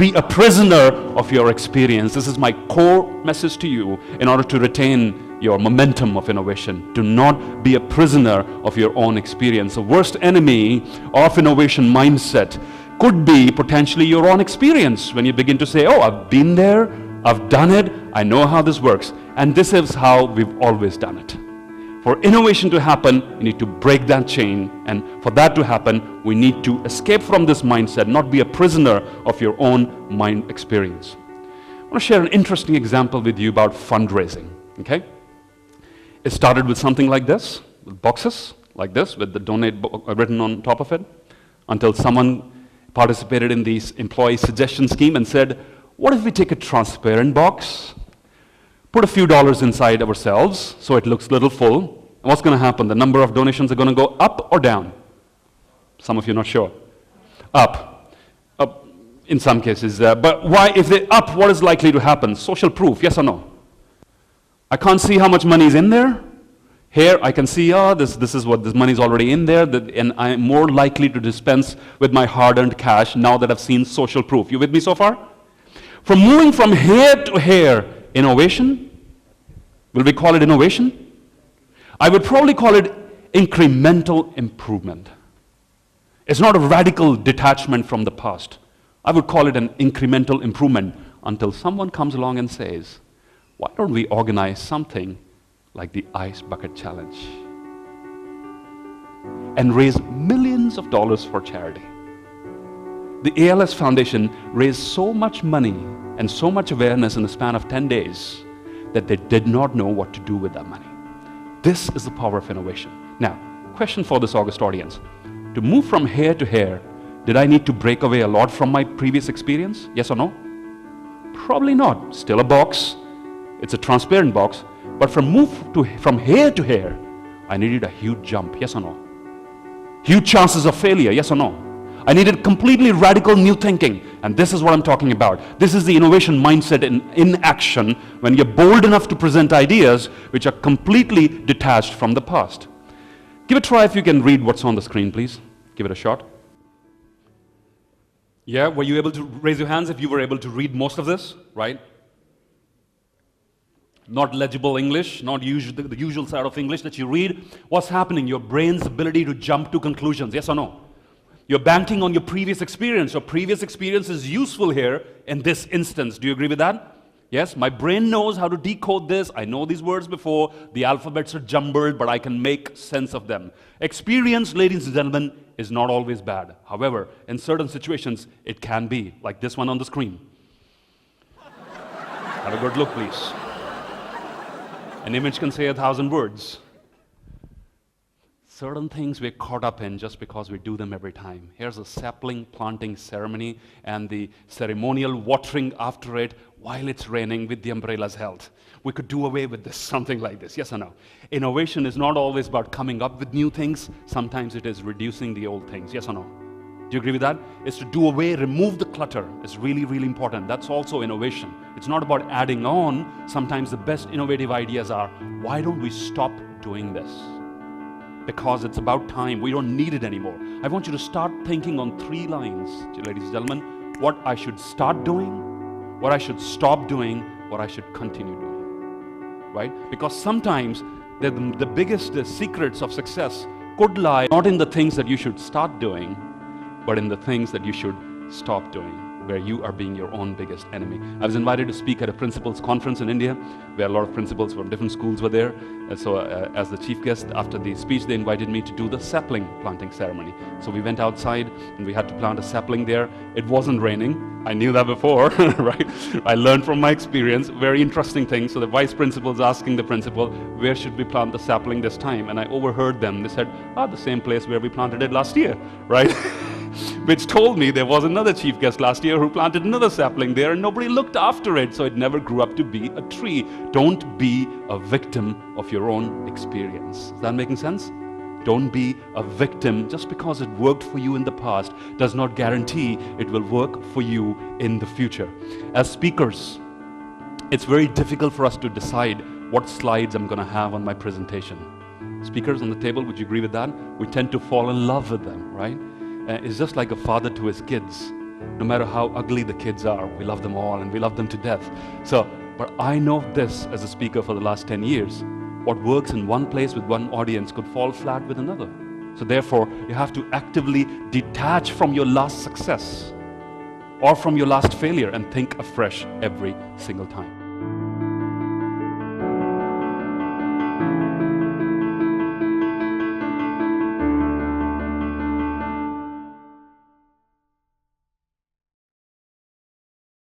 be a prisoner of your experience. This is my core message to you in order to retain your momentum of innovation. Do not be a prisoner of your own experience. The worst enemy of innovation mindset could be potentially your own experience. When you begin to say, oh, I've been there, I've done it, I know how this works, and this is how we've always done it. For innovation to happen, you need to break that chain, and for that to happen, we need to escape from this mindset, not be a prisoner of your own mind experience. I want to share an interesting example with you about fundraising, okay? It started with something like this, with boxes like this, with the donate written on top of it, until someone participated in the employee suggestion scheme and said, what if we take a transparent box, put a few dollars inside ourselves so it looks a little full, and what's going to happen? The number of donations are going to go up or down? Some of you are not sure. Up. Up in some cases. But why, if they're up, what is likely to happen? Social proof, yes or no? I can't see how much money is in there. Here I can see, this is what this money is already in there, and I'm more likely to dispense with my hard-earned cash now that I've seen social proof. You with me so far? From moving from here to here, innovation? Will we call it innovation? I would probably call it incremental improvement. It's not a radical detachment from the past. I would call it an incremental improvement until someone comes along and says, why don't we organize something like the Ice Bucket Challenge and raise millions of dollars for charity? The ALS Foundation raised so much money and so much awareness in the span of 10 days that they did not know what to do with that money. This is the power of innovation. Now, question for this August audience. To move from here to here, did I need to break away a lot from my previous experience? Yes or no? Probably not. Still a box. It's a transparent box. But from here to here, I needed a huge jump. Yes or no? Huge chances of failure. Yes or no? I needed completely radical new thinking, and this is what I'm talking about. This is the innovation mindset in action when you're bold enough to present ideas which are completely detached from the past. Give it a try if you can read what's on the screen, please. Give it a shot. Yeah, were you able to raise your hands if you were able to read most of this, right? Not legible English, not the usual side of English that you read. What's happening? Your brain's ability to jump to conclusions, yes or no? You're banking on your previous experience. Your previous experience is useful here in this instance. Do you agree with that? Yes, my brain knows how to decode this. I know these words before. The alphabets are jumbled, but I can make sense of them. Experience, ladies and gentlemen, is not always bad. However, in certain situations, it can be, like this one on the screen. Have a good look, please. An image can say 1,000 words. Certain things we're caught up in just because we do them every time. Here's a sapling planting ceremony and the ceremonial watering after it while it's raining with the umbrellas held. We could do away with this, something like this, yes or no? Innovation is not always about coming up with new things. Sometimes it is reducing the old things, yes or no? Do you agree with that? It's to do away, remove the clutter. It's really, really important. That's also innovation. It's not about adding on. Sometimes the best innovative ideas are, why don't we stop doing this? Because it's about time. We don't need it anymore. I want you to start thinking on 3 lines, ladies and gentlemen, what I should start doing, what I should stop doing, what I should continue doing, right? Because sometimes the biggest secrets of success could lie not in the things that you should start doing, but in the things that you should stop doing, where you are being your own biggest enemy. I was invited to speak at a principals conference in India, where a lot of principals from different schools were there. And so as the chief guest, after the speech, they invited me to do the sapling planting ceremony. So we went outside and we had to plant a sapling there. It wasn't raining. I knew that before, right? I learned from my experience, very interesting thing. So the vice principal's asking the principal, where should we plant the sapling this time? And I overheard them. They said, the same place where we planted it last year, right? Which told me there was another chief guest last year who planted another sapling there and nobody looked after it, so it never grew up to be a tree. Don't be a victim of your own experience. Is that making sense? Don't be a victim. Just because it worked for you in the past does not guarantee it will work for you in the future. As speakers, it's very difficult for us to decide what slides I'm going to have on my presentation. Speakers on the table, would you agree with that? We tend to fall in love with them, right? It's just like a father to his kids. No matter how ugly the kids are, we love them all and we love them to death. But I know this as a speaker for the last 10 years. What works in one place with one audience could fall flat with another. So therefore, you have to actively detach from your last success or from your last failure and think afresh every single time.